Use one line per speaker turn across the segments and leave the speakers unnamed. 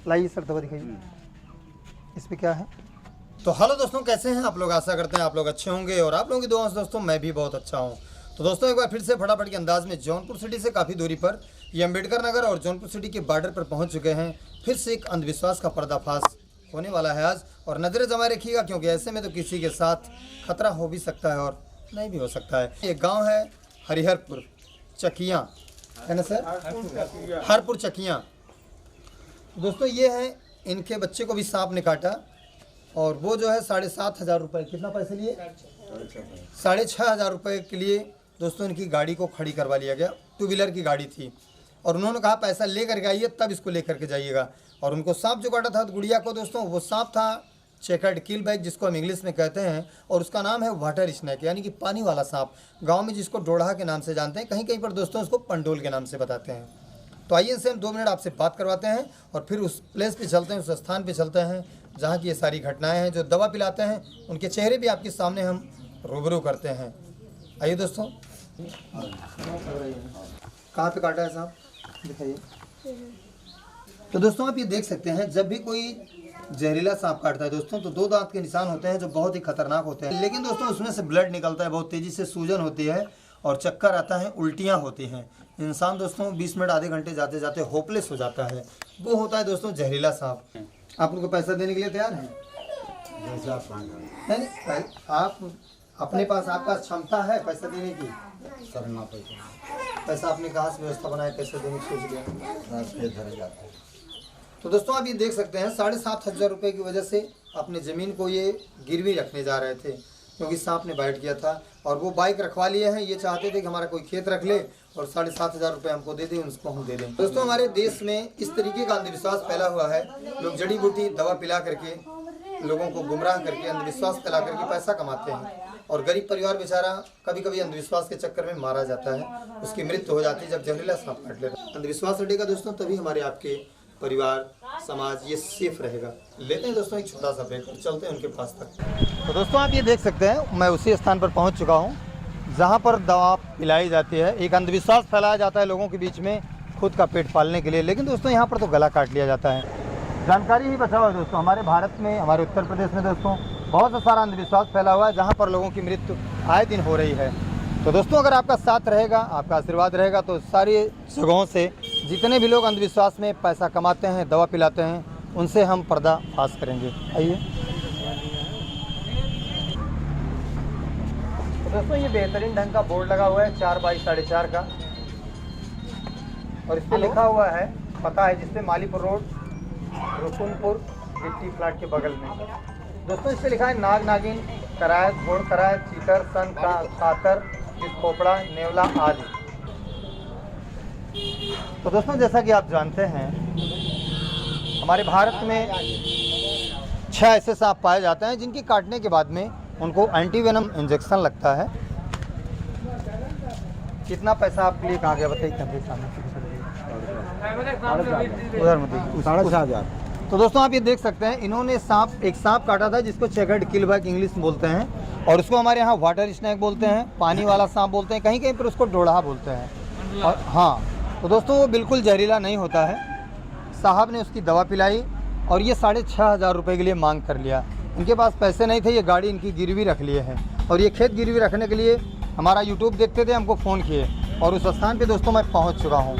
लाइए सर दवा दिखाइए, इस पर क्या है। तो हेलो दोस्तों, कैसे हैं आप लोग? आशा करते हैं आप लोग अच्छे होंगे और आप लोगों की दुआ से दोस्तों मैं भी बहुत अच्छा हूं। तो दोस्तों एक बार फिर से फटाफट के अंदाज में जौनपुर सिटी से काफ़ी दूरी पर ये अम्बेडकर नगर और जौनपुर सिटी के बॉर्डर पर पहुंच चुके हैं। फिर से एक अंधविश्वास का पर्दाफाश होने वाला है आज, और नज़रें जमाए रखिएगा क्योंकि ऐसे में तो किसी के साथ खतरा हो भी सकता है और नहीं भी हो सकता है। ये गाँव है हरिहरपुर चकियाँ, है ना सर? हरपुर चकियाँ। दोस्तों ये है, इनके बच्चे को भी सांप ने काटा और वो जो है 7,500 रुपये, कितना पैसे लिए? 6,500 रुपये के लिए दोस्तों इनकी गाड़ी को खड़ी करवा लिया गया। 2 व्हीलर की गाड़ी थी और उन्होंने कहा पैसा ले करके आइए तब इसको ले करके जाइएगा। और उनको सांप जो काटा था गुड़िया को दोस्तों, वो सांप था चेकर्ड किल बैग, जिसको हम इंग्लिश में कहते हैं, और उसका नाम है वाटर स्नैक, यानी कि पानी वाला सांप। गाँव में जिसको डोढ़ा के नाम से जानते हैं, कहीं कहीं पर दोस्तों उसको पंडोल के नाम से बताते हैं। तो आइए इनसे हम 2 मिनट आपसे बात करवाते हैं और फिर उस प्लेस पे चलते हैं, उस स्थान पे चलते हैं जहाँ की ये सारी घटनाएं हैं। जो दवा पिलाते हैं उनके चेहरे भी आपके सामने हम रूबरू करते हैं। आइए दोस्तों, कहाँ पे काटा है साहब दिखाइए। तो दोस्तों आप ये देख सकते हैं, जब भी कोई जहरीला सांप काटता है दोस्तों तो 2 दांत के निशान होते हैं जो बहुत ही खतरनाक होते हैं। लेकिन दोस्तों उसमें से ब्लड निकलता है, बहुत तेज़ी से सूजन होती है और चक्कर आता है, उल्टियाँ होती हैं। इंसान दोस्तों 20 मिनट आधे घंटे जाते जाते होपलेस हो जाता है। वो होता है दोस्तों जहरीला सांप। आप उनको पैसा देने के लिए तैयार हैं? नहीं, आप अपने पास आपका क्षमता है पैसा देने की? पैसा आपने कहाँ से व्यवस्था बनाया, कैसे देने की सोच लिया? तो दोस्तों आप ये देख सकते हैं 7,500 रुपये की वजह से अपने ज़मीन को ये गिरवी रखने जा रहे थे क्योंकि सांप ने बाइट किया था। और वो बाइक रखवा लिए हैं, ये चाहते थे कि हमारा कोई खेत रख ले और 7,500 रुपये हमको दे दें, उसको हम दे दें। दोस्तों हमारे देश में इस तरीके का अंधविश्वास फैला हुआ है। लोग जड़ी बूटी दवा पिला करके, लोगों को गुमराह करके, अंधविश्वास फैला करके पैसा कमाते हैं। और गरीब परिवार बेचारा कभी कभी अंधविश्वास के चक्कर में मारा जाता है, उसकी मृत्यु हो जाती है जब जहरीला सांप काट लेता है। अंधविश्वास हटेगा दोस्तों तभी हमारे आपके परिवार, समाज ये सेफ रहेगा। लेते हैं दोस्तों एक छोटा सा ब्रेक और चलते हैं उनके पास तक। तो दोस्तों आप ये देख सकते हैं, मैं उसी स्थान पर पहुंच चुका हूं जहां पर दवा पिलाई जाती है। एक अंधविश्वास फैलाया जाता है लोगों के बीच में खुद का पेट पालने के लिए, लेकिन दोस्तों यहाँ पर तो गला काट लिया जाता है। जानकारी ही बचाओ है दोस्तों। हमारे भारत में, हमारे उत्तर प्रदेश में दोस्तों बहुत सा सारा अंधविश्वास फैला हुआ है जहाँ पर लोगों की मृत्यु आए दिन हो रही है। तो दोस्तों अगर आपका साथ रहेगा, आपका आशीर्वाद रहेगा तो सारी जगहों से जितने भी लोग अंधविश्वास में पैसा कमाते हैं, दवा पिलाते हैं, उनसे हम पर्दाफाश करेंगे। आइए। तो दोस्तों ये बेहतरीन ढंग का बोर्ड लगा हुआ है 4 बाई 4.5 का, और इस पर लिखा हुआ है, पता है जिसपे मालीपुर रोड, रुकुनपुर गिट्टी प्लाट के बगल में। दोस्तों इस पर लिखा है नाग नागिन, करायत, घोड़ करायत, चीतर, सन का कातर, खोपड़ा, नेवला आदि। तो दोस्तों जैसा कि आप जानते हैं हमारे भारत में 6 ऐसे सांप पाए जाते हैं जिनकी काटने के बाद में उनको एंटीवेनम इंजेक्शन लगता है। कितना पैसा आपके लिए कहाँ गया बताइए? उधर मत, 6,500। तो दोस्तों आप ये देख सकते हैं, इन्होंने एक सांप काटा था जिसको चेकर्ड किल बैग इंग्लिश में बोलते हैं, और उसको हमारे यहाँ वाटर स्नैक बोलते हैं, पानी वाला सांप बोलते हैं, कहीं कहीं पर उसको डोढ़ा बोलते हैं। और हाँ, तो दोस्तों वो बिल्कुल जहरीला नहीं होता है। साहब ने उसकी दवा पिलाई और ये 6,500 रुपये के लिए मांग कर लिया। इनके पास पैसे नहीं थे, ये गाड़ी इनकी गिरवी रख लिए हैं और ये खेत गिरवी रखने के लिए हमारा यूट्यूब देखते थे, हमको फ़ोन किए और उस स्थान पर दोस्तों मैं पहुँच चुका हूँ।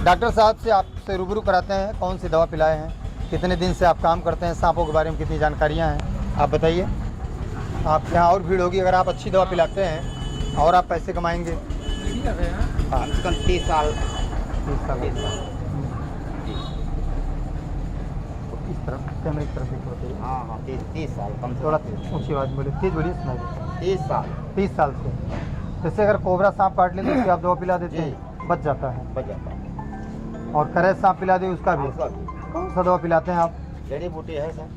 डॉक्टर साहब से आपसे रूबरू कराते हैं, कौन सी दवा पिलाए हैं, कितने दिन से आप काम करते हैं, सांपों के बारे में कितनी जानकारियाँ हैं, आप बताइए। आपके यहाँ और भीड़ होगी अगर आप अच्छी दवा पिलाते हैं और आप पैसे कमाएंगे। हाँ 30 साल। तो इस तरफ कैमरे की तरफ देखो। हाँ 30 साल कम से थोड़ा ऊँची आवाज़ बोले, तेज बोलिए सुनाइए। 30 साल से। जैसे अगर कोबरा सांप काट ले तो उसकी आप दवा पिला देते हैं, बच जाता है। और करैत सांप पिला दे उसका भी। कौन सा दवा पिलाते हैं आप?
जड़ी बूटी है सर।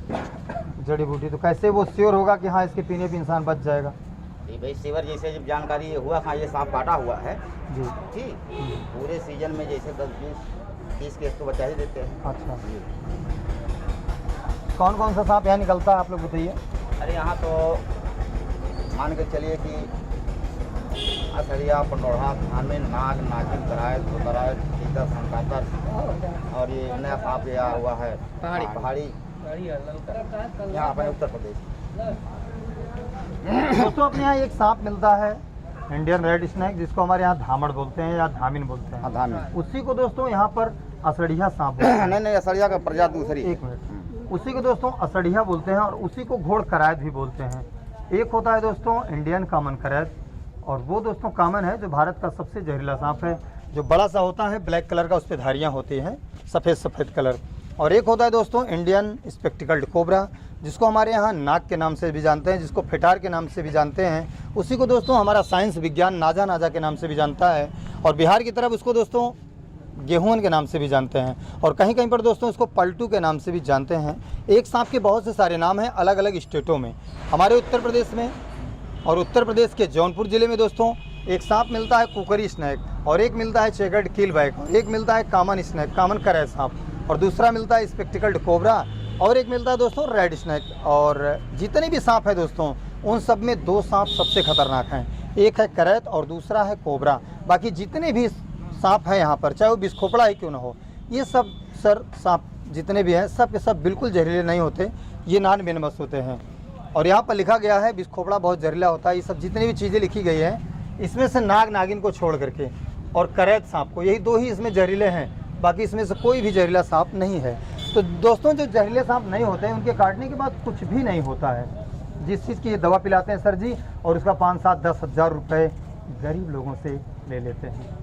जड़ी बूटी। तो कैसे वो श्योर होगा कि हाँ इसके पीने पे इंसान बच जाएगा?
ये भाई सीवर जैसे जब जानकारी हुआ हाँ ये सांप काटा हुआ है
जी,
ठीक, पूरे सीजन में जैसे 10-20-30 केस तो बचा ही देते हैं।
अच्छा, कौन कौन सा सांप यहाँ निकलता है आप लोग बताइए।
अरे यहाँ तो मान के चलिए कि असरिया, पंडोढ़ा, धानमें, नाग, नागिन, करायत, चीतर, संकातर और ये नया सांप आया हुआ है पहाड़ी यहाँ अपने उत्तर प्रदेश।
दोस्तों अपने यहाँ एक सांप मिलता है इंडियन रेड स्नेक, जिसको हमारे यहाँ धामड़ बोलते हैं या धामिन बोलते हैं।
धामिन।
उसी को दोस्तों यहाँ पर असड़िया सांप बोलते हैं।
नहीं असड़िया का प्रजाति दूसरी।
एक मिनट, उसी को दोस्तों असड़िया बोलते हैं और उसी को घोड़ करायत भी बोलते हैं। एक होता है दोस्तों इंडियन कॉमन करायत, और वो दोस्तों कॉमन है जो भारत का सबसे जहरीला सांप है, जो बड़ा सा होता है, ब्लैक कलर का, उस पर धारियाँ होती हैं, सफ़ेद कलर। और एक होता है दोस्तों इंडियन स्पेक्टिकल्ड कोबरा, जिसको हमारे यहाँ नाग के नाम से भी जानते हैं, जिसको फिटार के नाम से भी जानते हैं। उसी को दोस्तों हमारा साइंस विज्ञान नाजा के नाम से भी जानता है, और बिहार की तरफ उसको दोस्तों गेहून के नाम से भी जानते हैं, और कहीं कहीं पर दोस्तों इसको पलटू के नाम से भी जानते हैं। एक सांप के बहुत से सारे नाम हैं अलग अलग स्टेटों में। हमारे उत्तर प्रदेश में और उत्तर प्रदेश के जौनपुर ज़िले में दोस्तों एक सांप मिलता है कुकरी स्नैक, और एक मिलता है चेकर्ड कीलबैक, और एक मिलता है कॉमन स्नैक, कॉमन करायत सांप, और दूसरा मिलता है स्पेक्टिकल्ड कोबरा, और एक मिलता है दोस्तों रेड स्नैक। और जितने भी सांप हैं दोस्तों उन सब में दो सांप सबसे खतरनाक हैं, एक है करायत और दूसरा है कोबरा। बाकी जितने भी सांप हैं यहाँ पर, चाहे वो बिस्खोपड़ा ही क्यों ना हो, ये सब सर सांप जितने भी हैं सब के सब बिल्कुल जहरीले नहीं होते, ये नॉन वेनमस होते हैं। और यहाँ पर लिखा गया है बिस्खोपड़ा बहुत जहरीला होता है। ये सब जितनी भी चीज़ें लिखी गई हैं इसमें से नाग नागिन को छोड़ करके और करायत सांप को, यही दो ही इसमें जहरीले हैं, बाकी इसमें से कोई भी जहरीला सांप नहीं है। तो दोस्तों जो जहरीले सांप नहीं होते हैं उनके काटने के बाद कुछ भी नहीं होता है। जिस चीज़ की ये दवा पिलाते हैं सर जी, और उसका 5-7-10 हज़ार रुपये गरीब लोगों से ले लेते हैं।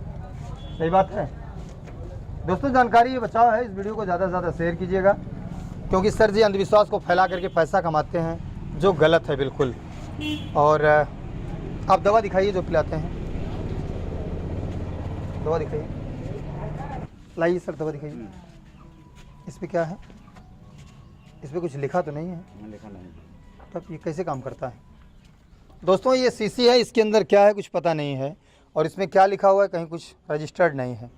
सही बात है दोस्तों, जानकारी ये बचाव है। इस वीडियो को ज़्यादा से ज़्यादा शेयर कीजिएगा, क्योंकि सर जी अंधविश्वास को फैला करके पैसा कमाते हैं, जो गलत है बिल्कुल। और आप दवा दिखाइए जो पिलाते हैं, दवा दिखाइए, लाइए सर दवा दिखाइए। इस पर क्या है? इस पर कुछ लिखा तो नहीं है?
लिखा नहीं।
तब ये कैसे काम करता है? दोस्तों ये शीशी है, इसके अंदर क्या है कुछ पता नहीं है, और इसमें क्या लिखा हुआ है कहीं कुछ रजिस्टर्ड नहीं है।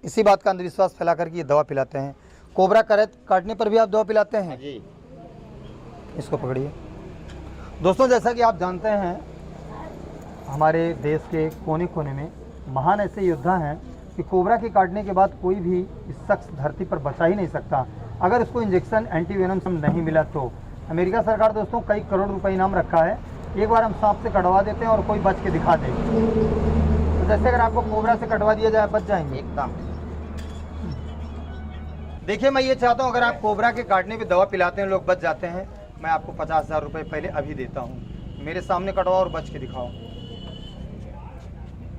इसी बात का अंधविश्वास फैला करके ये दवा पिलाते हैं। कोबरा करायत काटने पर भी आप दवा पिलाते हैं
जी।
इसको पकड़िए। दोस्तों जैसा कि आप जानते हैं हमारे देश के कोने कोने में महान ऐसे योद्धा हैं कि कोबरा के काटने के बाद कोई भी इस शख्स धरती पर बचा ही नहीं सकता अगर उसको इंजेक्शन एंटीवेनम नहीं मिला तो। अमेरिका सरकार दोस्तों कई करोड़ रुपए इनाम रखा है, एक बार हम सांप से कटवा देते हैं और कोई बच के दिखा दे। तो जैसे अगर आपको कोबरा से कटवा दिया जाए बच जाएंगे
एकदम।
देखिए मैं ये चाहता हूँ अगर आप कोबरा के काटने पे दवा पिलाते हैं लोग बच जाते हैं, मैं आपको 50,000 रुपये पहले अभी देता हूँ। मेरे सामने कटवाओ और बच के दिखाओ,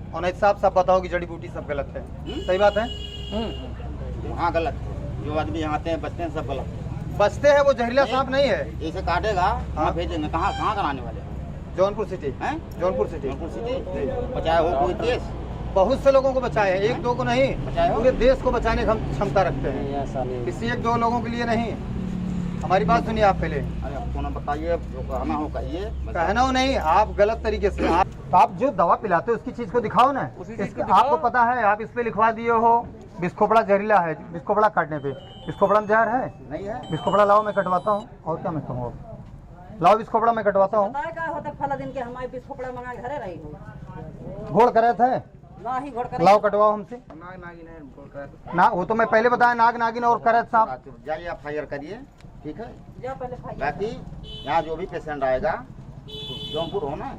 और नहीं साफ साफ बताओ कि जड़ी बूटी सब गलत है। सही बात है?
हाँ गलत है, जो आदमी यहाँ आते हैं बचते हैं सब गलत है।
बचते हैं वो जहरीला सांप नहीं है।
इसे काटेगा हाँ भेजेंगे। कहाँ कहाँ कराने वाले हैं?
जौनपुर सिटी
हैं?
जौनपुर सिटी।
जौनपुर सिटी बचाया हो कोई केस?
बहुत से लोगों को बचाए हैं, एक दो को नहीं,
बचाए हो?
पूरे देश को बचाने की हम क्षमता रखते हैं, किसी एक दो लोगों के लिए नहीं। हमारी बात सुनिए आप पहले।
अरे आपको ना बताइए, जो कहना हो कहिए।
कहना हो नहीं, आप गलत तरीके से आप जो दवा पिलाते हो उसकी चीज को दिखाओ ना। आपको पता है, आप इस पे लिखवा दिए हो बिस्खोपड़ा जहरीला है, बिस्खोपड़ा काटने पे। बिस्खोपड़ा में जहर है?
नहीं है।
बिस्खोपड़ा लाओ मैं कटवाता हूँ, और क्या मैं कहूँ, लाओ बिस्खोपड़ा मैं कटवाता हूँ। घोड़ करायत है लाओ कटवाओ हमसे। ना वो तो मैं पहले बताया, नाग नागिन और करायत साहब।
जाइए आप फायर करिए, ठीक है। बाकी यहाँ जो भी पेशेंट आएगा जौनपुर हो ना,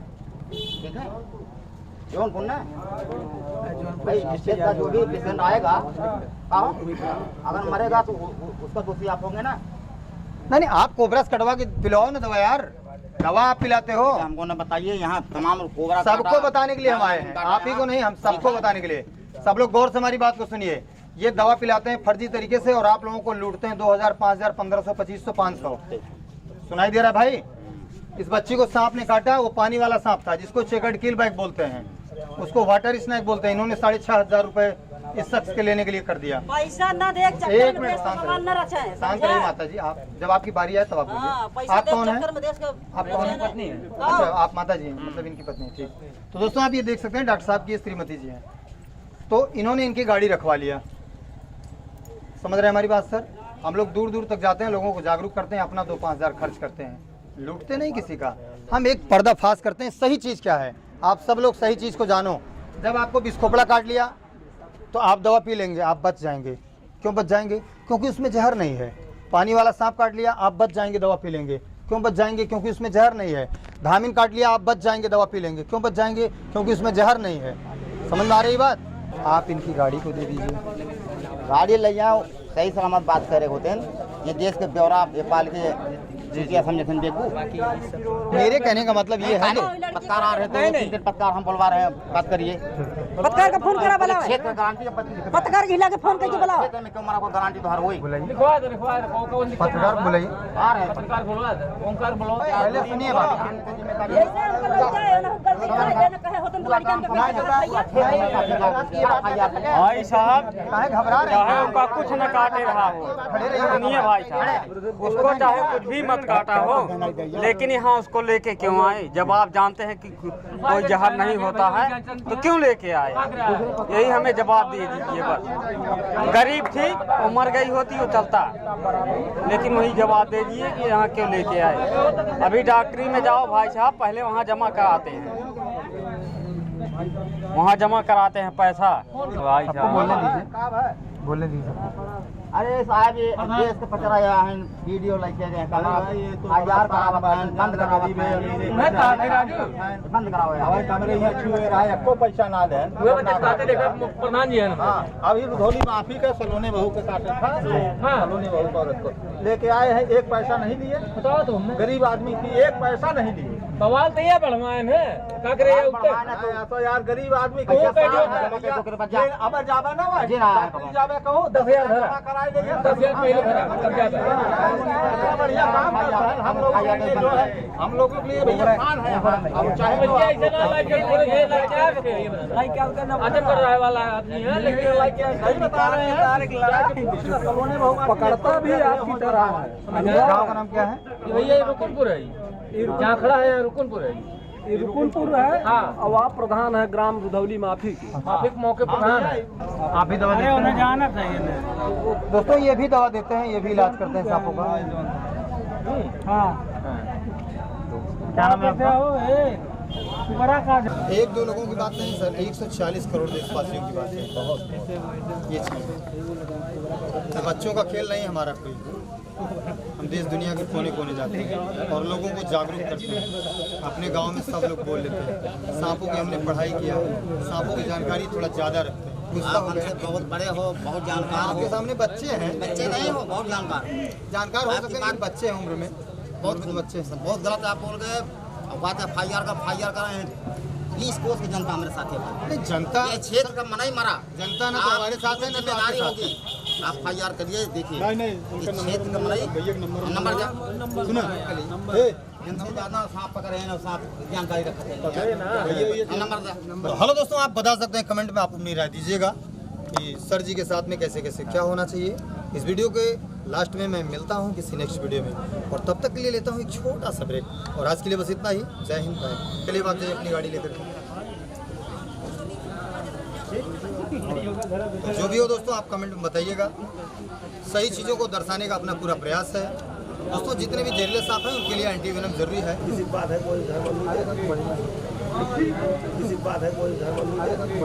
ठीक है, जौनपुर ना भाई, स्टेट का जो भी पेशेंट आएगा आओ, अगर मरेगा तो उसका दोषी आप होंगे ना।
नहीं आप कोबरा से कटवा के पिलाओ ना दवा यार, दवा आप पिलाते हो।
हमको ना बताइए, यहाँ तमाम कोबरा
सबको बताने के लिए हम आए हैं, आप ही को नहीं, हम सबको बताने के लिए। सब लोग गौर से हमारी बात को सुनिए। ये दवा पिलाते हैं फर्जी तरीके से और आप लोगों को लूटते हैं 2000, 5000, 1500, 2500, 500। सुनाई दे रहा है भाई? इस बच्ची को सांप ने काटा, वो पानी वाला सांप था जिसको चेकर्ड कीलबैक बोलते हैं, उसको वाटर स्नैक बोलते हैं। इन्होंने 6,500 रुपए इस शख्स के लेने के लिए कर दिया।
पैसा न दे,
एक मिनट शांत रहिए माता जी, आप जब आपकी बारी आए तब आप बोलिए। आप कौन है? आप कौन है? पत्नी है? अच्छा आप माता जी हैं, मतलब इनकी पत्नी। ठीक, तो दोस्तों आप ये देख सकते हैं डॉक्टर साहब की श्रीमती जी हैं, तो इन्होंने इनकी गाड़ी रखवा लिया। समझ रहे हैं हमारी बात सर? हम लोग दूर दूर तक जाते हैं, लोगों को जागरूक करते हैं, अपना 2-5 हज़ार खर्च करते हैं, लूटते नहीं किसी का। हम एक पर्दाफाश करते हैं, सही चीज़ क्या है, आप सब लोग सही चीज़ को जानो। जब आपको बिस्खोपड़ा काट लिया तो आप दवा पी लेंगे, आप बच जाएंगे। क्यों बच जाएंगे? क्योंकि उसमें जहर नहीं है। पानी वाला सांप काट लिया, आप बच जाएंगे, दवा पी लेंगे। क्यों बच जाएंगे? क्योंकि उसमें जहर नहीं है। धामिन काट लिया, आप बच जाएंगे, दवा पी लेंगे। क्यों बच जाएंगे? क्योंकि उसमें जहर नहीं है। समझ में आ रही बात? आप इनकी गाड़ी को दे दीजिए।
गाड़ी ले जाओ, सही सलामत बात करे होते हैं। ये देश के ब्यौरा नेपाल के चुतिया समझे थे देखो।
मेरे कहने का मतलब ये है कि
पत्रकार आ रहे थे, पत्रकार हम बुलवा रहे हैं, बात करिए।
पत्रकार का फोन करा बुलाओ,
क्षेत्र का गारंटी
पत्रकार के हिला के फोन करके बुलाओ।
क्षेत्र में क्यों मरा को गारंटी तो हर वही
पत्रकार बुलाइए।
आ रहे हैं पत्रकार
पहले सुनिए बात।
भाई साहब
काहे घबरा रहे
चाहे
हैं?
उनका कुछ न काटे रहा हो, सुनिए भाई साहब, उसको चाहे कुछ भी मत काटा हो, लेकिन यहाँ उसको लेके क्यों आए? जब आप जानते हैं कि कोई जहर नहीं होता है तो क्यों लेके आए? यही हमें जवाब दे दीजिए बस। गरीब थी वो मर गई होती वो चलता, लेकिन वही जवाब दे दीजिए कि यहाँ क्यों लेके आए। अभी डॉक्टरी में जाओ भाई साहब, पहले वहाँ जमा कराते हैं, वहाँ जमा कराते हैं पैसा। भाई
बोलने
साहब
दीजिए, बोलने दीजिए।
अरे साहब ये देश के पचरा है, वीडियो लेके गए हजार बंद कराओ, बंद कराओ
हवाई कमरे यहाँ छुए रहा है, एको पैसा ना दे।
प्रधान जी है ना।
हाँ, अभी रुधौली माफी का सलोने बहू के काटे था, सलोने बहू का औरत को लेके आए हैं, एक पैसा नहीं लिए।
बताओ तो हमने
गरीब आदमी थी, एक पैसा नहीं लिए।
सवाल तो ये बढ़वाए हैं का करे
तो यार गरीब आदमी को अब जाबा ना
जी ना।
जाबे कहो
10,000 धरा।
जमा कराए देंगे।
10,000 पहले धरा, तब जाता
बड़ा बढ़िया काम करता है। हम लोगों के लिए जो है, हम लोगों के लिए भैया खान है। अब चाहे तो
आजम कर रहा है वाला आदमी है, लेकिन
सही बता रहे हैं, सलोने बहू पकड़ता भी आपकी तरह है।
गाँव का नाम क्या है?
भैया ये रुकुनपुर है, जहाँ खड़ा है रुकुनपुर है।
ये रुकुनपुर है।
हाँ।
अब आप प्रधान है ग्राम रुधौली माफी की।
माफी के मौके प्रधान है।
आप भी दवा देते हैं?
जाना चाहिए।
दोस्तों ये भी दवा देते हैं, ये भी इलाज करते हैं सांपों का।
हाँ,
क्या नाम है आपका?
बड़ा का
एक दो लोगों की बात नहीं सर, 140 करोड़ देशवासियों की बात है। ये चीज़ है, बच्चों का खेल नहीं हमारा कोई। हम देश दुनिया के कोने कोने जाते हैं और लोगों को जागरूक करते हैं। अपने गांव में सब लोग बोल लेते हैं। सांपों की हमने पढ़ाई किया है, सांपों की जानकारी थोड़ा ज़्यादा रखते हैं। गुस्सा हो गए,
बहुत बड़े हो, बहुत जानकार
आपके
हो।
सामने बच्चे हैं,
बच्चे नहीं हो, बहुत जानकार।
जानकार हो सकते हैं, बच्चे हैं उम्र में, बहुत बच्चे हैं।
बहुत गलत आप बोल गए। अब बात है FIR का FIR कर रहे हैं। 20 कोस की जनता हमारे साथ है।
नहीं, जनता
ये क्षेत्र का मना ही मरा।
जनता ना तो हमारे साथ है ना तो आपके
जिम्मेदारी
साथ है।
होगी। आप FIR करिए, देखिए
नहीं
इस क्षेत्र का मनाई नंबर क्या
सुना
जिनसे ज्यादा सांप पकड़े हैं ना, सांप जानकारी रखते हैं। नंबर क्या?
हेलो दोस्तों, आप बता सकते हैं कमेंट में, आप अपनी राय दीजिएगा कि सर जी के साथ में कैसे कैसे क्या होना चाहिए। इस वीडियो के लास्ट में मैं मिलता हूं किसी नेक्स्ट वीडियो में, और तब तक के लिए लेता हूं एक छोटा सा ब्रेक। और आज के लिए बस इतना ही। जय हिंद, बाय। चलिए बात जाइए अपनी गाड़ी लेकर के। जो भी हो दोस्तों, आप कमेंट में बताइएगा। सही चीज़ों को दर्शाने का अपना पूरा प्रयास है। दोस्तों जितने भी जहरीले सांप हैं उनके लिए एंटीवेनम जरूरी है।
किसी बात है कोई घर वालों किसी बात है कोई घर वालों